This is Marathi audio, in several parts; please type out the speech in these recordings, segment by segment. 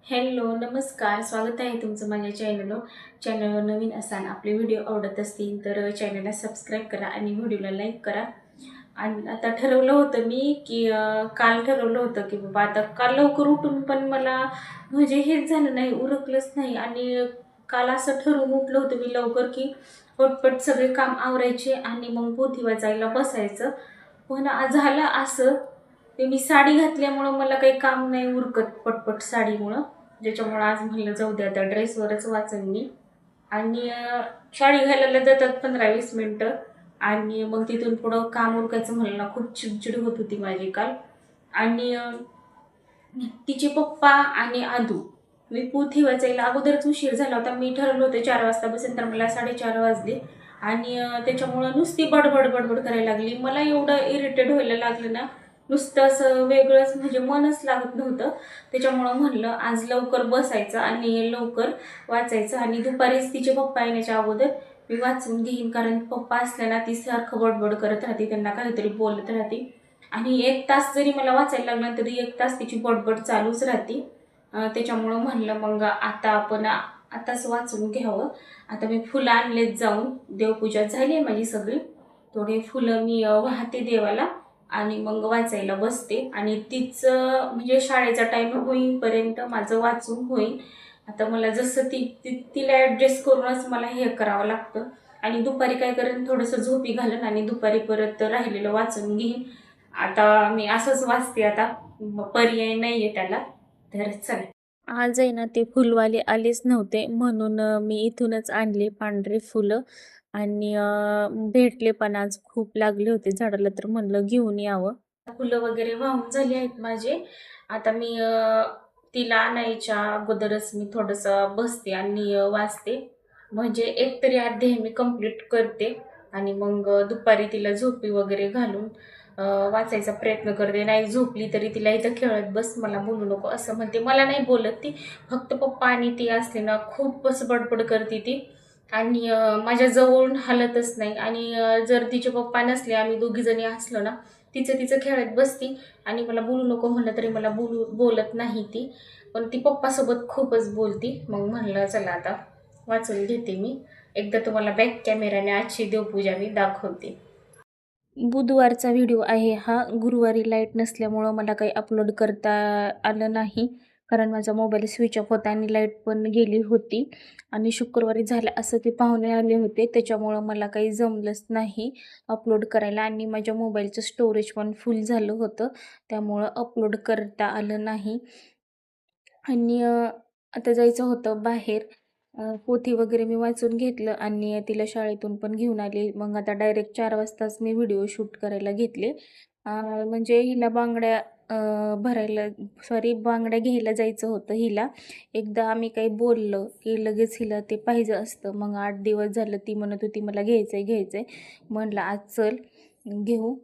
हॅलो, नमस्कार. स्वागत आहे तुमचं माझ्या चॅनलवर नवीन असाल, आपले व्हिडिओ आवडत असतील तर चॅनलला सबस्क्राईब करा आणि व्हिडिओला लाईक करा. आणि आता ठरवलं होतं मी की काल ठरवलं होतं की बाबा आता काल लवकर उठून पण मला म्हणजे हेच झालं नाही, उरकलंच नाही. आणि काल असं ठरवून उठलं होतं मी लवकर की पटपट सगळे काम आवरायचे आणि मग पोथी वाचायला बसायचं. पण आज झालं असं ते मी साडी घातल्यामुळं मला काही काम नाही उरकत पटपट साडीमुळं. ज्याच्यामुळं आज म्हणलं जाऊ द्या आता ड्रेसवरच वाचन मी. आणि साडी घालायला जातात 15-20 मिनटं आणि मग तिथून पुढं काम उरकायचं म्हणलं ना खूप चिडचिड होत होती माझी काल. आणि तिचे पप्पा आणि आदू मी पोथी वाचायला अगोदरच उशीर झाला होता. मी ठरवलं होतं 4 वाजता बसेन तर मला 4:30 वाजले. आणि त्याच्यामुळं नुसती बडबड बडबड करायला लागली. मला एवढं इरिटेट व्हायला लागलं ना, नुसतं असं वेगळंच म्हणजे मनच लागत नव्हतं. त्याच्यामुळं म्हणलं आज लवकर बसायचं आणि लवकर वाचायचं आणि दुपारीच तिचे पप्पा येण्याच्या अगोदर मी वाचून घेईन. कारण पप्पा असल्या ना ती सारखं बडबड करत राहते, त्यांना काहीतरी बोलत राहते. आणि 1 तास जरी मला वाचायला लागलं तरी 1 तास तिची बडबड चालूच राहते. त्याच्यामुळं म्हणलं मग आता आपण आताच वाचून घ्यावं. आता मी फुलं आणलेत जाऊन, देवपूजा झाली आहे माझी सगळी. थोडी फुलं मी वाहते देवाला आणि मग वाचायला बसते. आणि तिचं म्हणजे शाळेचा टाईम होईपर्यंत माझं वाचून होईल. आता मला जसं तिला ॲडजस्ट करूनच मला हे करावं लागतं. आणि दुपारी काय करेन, थोडंसं झोपी घालेन आणि दुपारी परत राहिलेलं वाचून घेईन. आता मी असंच वाचते आता, पर्याय नाही आहे त्याला. तर चला, आज आहे ना ते फुलवाले आलेच नव्हते म्हणून मी इथूनच आणले पांढरे फुलं. आणि भेटले पण आज खूप लागले होते झाडाला तर म्हणलं घेऊन यावं. फुलं वगैरे वाहून झाली आहेत माझे. आता मी तिला आणायच्या अगोदरच मी थोडंसं बसते आणि वाचते. म्हणजे एकतरी अध्याय मी कंप्लीट करते आणि मग दुपारी तिला झोपी वगैरे घालून वाचायचा प्रयत्न करते. नाही झोपली तरी तिला इथं खेळत बस, मला बोलू नको असं म्हणते. मला नाही बोलत ती, फक्त पप्पा आणि ती असले ना खूपच बडबड करते ती. आणि माझ्या जवळून हलतच नाही. आणि जर तिचे पप्पा नसले, आम्ही दोघीजणी असलो ना, तिचं तिचं खेळत बसती आणि मला बोलू नको म्हणलं तरी मला बोलत नाही ती. पण ती पप्पासोबत खूपच बोलती. मग म्हणलं चला आता वाचून घेते मी. एकदा तुम्हाला बॅक कॅमेऱ्याने आजची देवपूजा मी दाखवते. बुधवारचा व्हिडिओ आहे हा. गुरुवारी लाईट नसल्यामुळं मला काही अपलोड करता आलं नाही, कारण माझा मोबाईल स्विच ऑफ होता आणि लाईट पण गेली होती. आणि शुक्रवारी झालं असं ते पाहुणे आले होते, त्याच्यामुळं मला काही जमलंच नाही अपलोड करायला. आणि माझ्या मोबाईलचं स्टोरेज पण फुल झालं होतं, त्यामुळं अपलोड करता आलं नाही. आणि आता जायचं होतं बाहेर. पोथी वगैरे मी वाचून घेतलं आणि तिला शाळेतून पण घेऊन आले. मग आता डायरेक्ट 4 वाजताच मी व्हिडिओ शूट करायला घेतले. म्हणजे हिला बांगड्या भरायला बांगड्या घ्यायला जायचं होतं हिला. एकदा आम्ही काही बोललं की लगेच हिला ते पाहिजे असतं. मग 8 दिवस झालं ती म्हणत होती मला घ्यायचं आहे घ्यायचं आहे. म्हणलं आज चल घेऊ.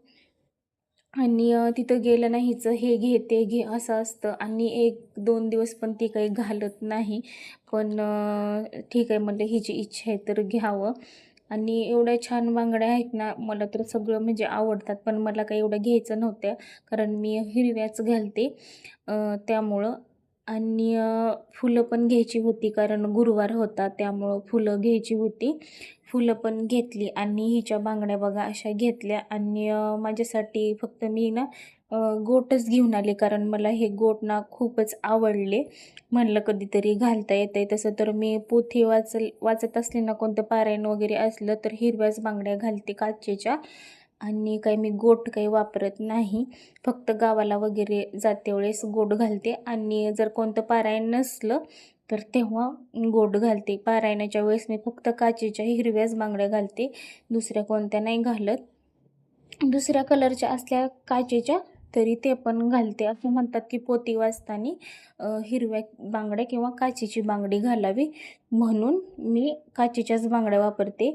आणि तिथं गेलं नाही हिचं हे घे ते घे असं असतं. आणि 1-2 दिवस पण ती काही घालत नाही. पण ठीक आहे म्हणलं हिची इच्छा आहे तर घ्यावं. आणि एवढ्या छान बांगड्या आहेत ना, मला तर सगळं म्हणजे आवडतात. पण मला काही एवढं घ्यायचं नव्हत्या, कारण मी हिरव्याच घालते त्यामुळं. आणि फुलं पण घ्यायची होती कारण गुरुवार होता, त्यामुळं फुलं घ्यायची होती. फुलं पण घेतली आणि हिच्या बांगड्या बघा अशा घेतल्या. आणि माझ्यासाठी फक्त मी ना गोटच घेऊन आले, कारण मला हे गोट ना खूपच आवडले. म्हणलं कधीतरी घालता येतं आहे. तसं तर मी पोथी वाचत असले ना, कोणतं पारायण वगैरे असलं तर हिरव्याच बांगड्या घालते काचेच्या. आणि काही मी गोट काही वापरत नाही, फक्त गावाला वगैरे जाते वेळेस गोट घालते. आणि जर कोणतं पारायण नसलं तर तेव्हा गोट घालते. पारायणाच्या वेळेस मी फक्त काचेच्या हिरव्याच बांगड्या घालते, दुसऱ्या कोणत्या नाही घालत. दुसऱ्या कलरच्या असल्या काचेच्या तरी ते पण घालते. असं म्हणतात की पोथी वाचताना हिरव्या बांगड्या किंवा काचेची बांगडी घालावी, म्हणून मी काचेच्याच बांगड्या वापरते.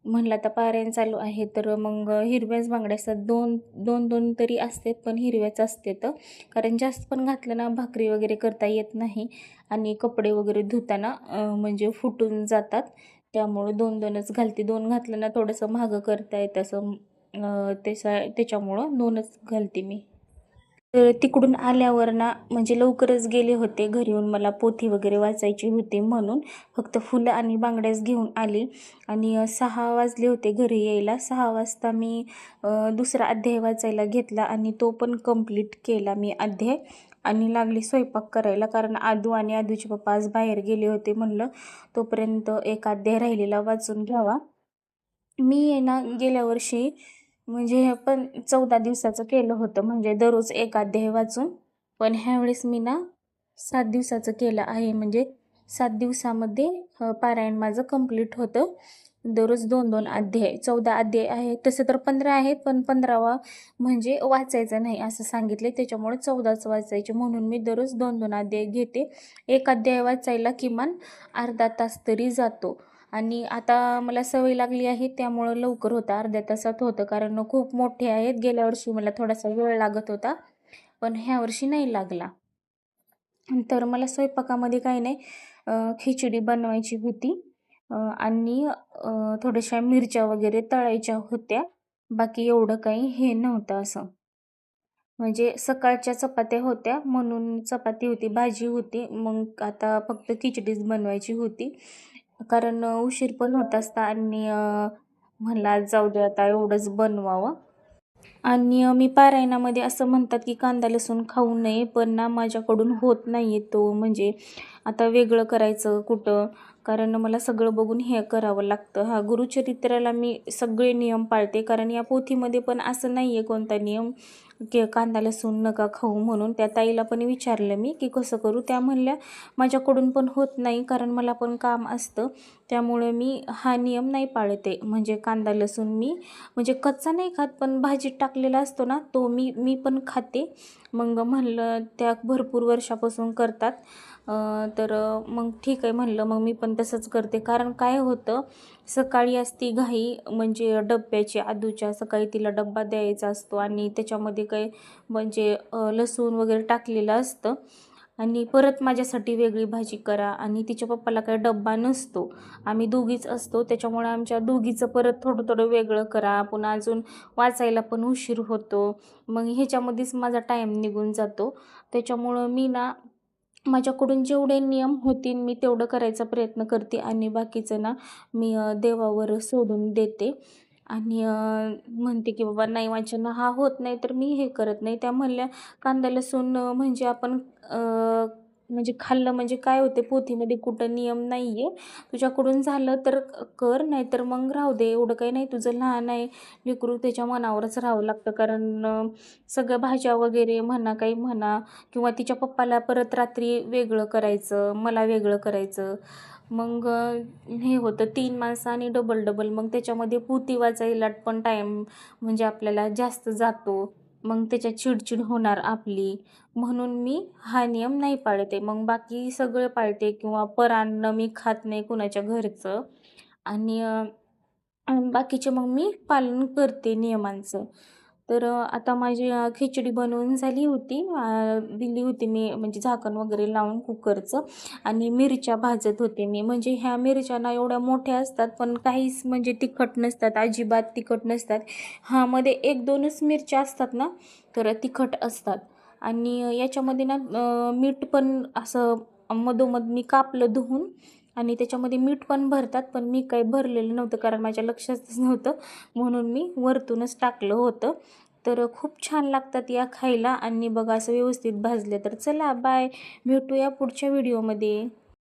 म्हणलं आता पारायण चालू आहे तर मग हिरव्याच बांगड्या असतात. 2 तरी असतात पण हिरव्याच असते तर, कारण जास्त पण घातलं ना भाकरी वगैरे करता येत नाही आणि कपडे वगैरे धुताना म्हणजे फुटून जातात. त्यामुळं 2च घालते. 2 घातलं ना थोडंसं महागं करता येतं असं त्याच्यामुळं 2च घालते मी. तर तिकडून आल्यावर ना म्हणजे लवकरच गेले होते घरी येऊन, मला पोथी वगैरे वाचायची होती म्हणून फक्त फुलं आणि बांगड्याच घेऊन आली. आणि 6 वाजले होते घरी यायला. 6 वाजता मी दुसरा अध्याय वाचायला घेतला आणि तो पण कंप्लीट केला मी अध्याय. आणि लागली स्वयंपाक करायला, कारण आदू आणि आदूचे पप्पा आज बाहेर गेले होते. म्हणलं तोपर्यंत एक अध्याय राहिलेला वाचून घ्यावा. मी आहे ना गेल्या वर्षी म्हणजे पण 14 दिवसाचं केलं होतं, म्हणजे दररोज एक अध्याय वाचून. पण ह्यावेळेस मी ना 7 दिवसाचं केलं आहे, म्हणजे 7 दिवसामध्ये पारायण माझं कंप्लीट होतं. दररोज 2-2 अध्याय. 14 अध्याय आहेत, तसं तर 15 आहेत, पण 15वा म्हणजे वाचायचं नाही असं सांगितले, त्याच्यामुळे 14च वाचायचे. म्हणून मी दररोज 2-2 अध्याय घेते. एक अध्याय वाचायला किमान अर्धा तास तरी जातो. आणि आता मला सवय लागली आहे, त्यामुळं लवकर होतं, अर्ध्या तासात होतं. कारण खूप मोठे आहेत. गेल्या वर्षी मला थोडासा वेळ लागत होता, पण ह्या वर्षी नाही लागला. तर मला स्वयंपाकामध्ये काही नाही, खिचडी बनवायची होती आणि थोड्याशा मिरच्या वगैरे तळायच्या होत्या. बाकी एवढं काही हे नव्हतं असं. म्हणजे सकाळच्या चपात्या होत्या म्हणून चपाती होती, भाजी होती. मग आता फक्त खिचडीच बनवायची होती, कारण उशीर पण होत असता. आणि म्हणलं आज जाऊ दे, आता एवढंच बनवावं. आणि मी पारायणामध्ये असं म्हणतात की कांदा लसूण खाऊ नये, पण ना माझ्याकडून होत नाही आहे तो. म्हणजे आता वेगळं करायचं कुठं, कारण मला सगळं बघून हे करावं लागतं. हा, गुरुचरित्राला मी सगळे नियम पाळते, कारण या पोथीमध्ये पण असं नाही आहे कोणता नियम की कांदा लसूण नका खाऊ म्हणून. त्या ताईला पण विचारलं मी की कसं करू, त्या म्हणल्या माझ्याकडून पण होत नाही, कारण मला पण काम असतं, त्यामुळे मी हा नियम नाही पाळते. म्हणजे कांदा लसूण मी म्हणजे कच्चा नाही खात, पण भाजीत टाकलेला असतो ना तो मी पण खाते. मग म्हणलं त्या भरपूर वर्षापासून करतात, तर मग ठीक आहे म्हणलं, मग मी पण तसंच करते. कारण काय होतं, सकाळी असती घाई, म्हणजे डब्याची, आदूच्या सकाळी तिला डब्बा द्यायचा असतो आणि त्याच्यामध्ये काही म्हणजे लसूण वगैरे टाकलेलं असतं. आणि परत माझ्यासाठी वेगळी भाजी करा, आणि तिच्या पप्पाला काही डब्बा नसतो, आम्ही दोघीच असतो, त्याच्यामुळे आमच्या दोघीचं परत थोडं थोडं वेगळं करा. पुन्हा अजून वाचायला पण उशीर होतो, मग ह्याच्यामध्येच माझा टाईम निघून जातो. त्याच्यामुळं मी ना माझ्याकडून जेवढे नियम होतील मी तेवढं करायचा प्रयत्न करते, आणि बाकीचं ना मी देवावर सोडून देते. आणि म्हणते की बाबा नाही, माझ्यानं हा होत नाही तर मी हे करत नाही. त्या म्हणल्या कांदा लसूण म्हणजे आपण म्हणजे खाल्लं म्हणजे काय होते, पोथीमध्ये कुठं नियम नाही आहे, तुझ्याकडून झालं तर कर, नाही तर मग राहू दे, एवढं काही नाही, तुझं लहान आहे लेकरू, त्याच्या मनावरच राहावं लागतं. कारण सगळ्या भाज्या वगैरे म्हणा, काही म्हणा, किंवा तिच्या पप्पाला परत रात्री वेगळं करायचं, मला वेगळं करायचं, मग हे होतं 3 माणसं आणि डबल डबल, मग त्याच्यामध्ये पोथी वाचायला पण टाईम म्हणजे आपल्याला जास्त जातो, मग त्याच्यात चिडचिड होणार आपली. म्हणून मी हा नियम नाही पाळते. मग बाकी सगळं पाळते, किंवा परान्न मी खात नाही कुणाच्या घरचं. आणि बाकीचे मग मी पालन करते नियमांचं. तर आता माझी खिचडी बनवून झाली होती, दिली होती मी म्हणजे झाकण वगैरे लावून कुकरचं. आणि मिरच्या भाजत होते मी, म्हणजे ह्या मिरच्या ना एवढ्या मोठ्या असतात, पण काहीच म्हणजे तिखट नसतात, अजिबात तिखट नसतात. हां, मध्ये 1-2च मिरच्या असतात ना तर तिखट असतात. आणि याच्यामध्ये ना मीठ पण असं मधोमध मी कापलं धुवून, आणि त्याच्यामध्ये मीठ पण भरतात, पण मी काही भरलेलं नव्हतं कारण माझ्या लक्षातच नव्हतं, म्हणून मी वरतूनच टाकलं होतं. तर खूप छान लागतात या खायला, आणि बघा असं व्यवस्थित भाजले. तर चला बाय, भेटूया पुढच्या व्हिडिओमध्ये.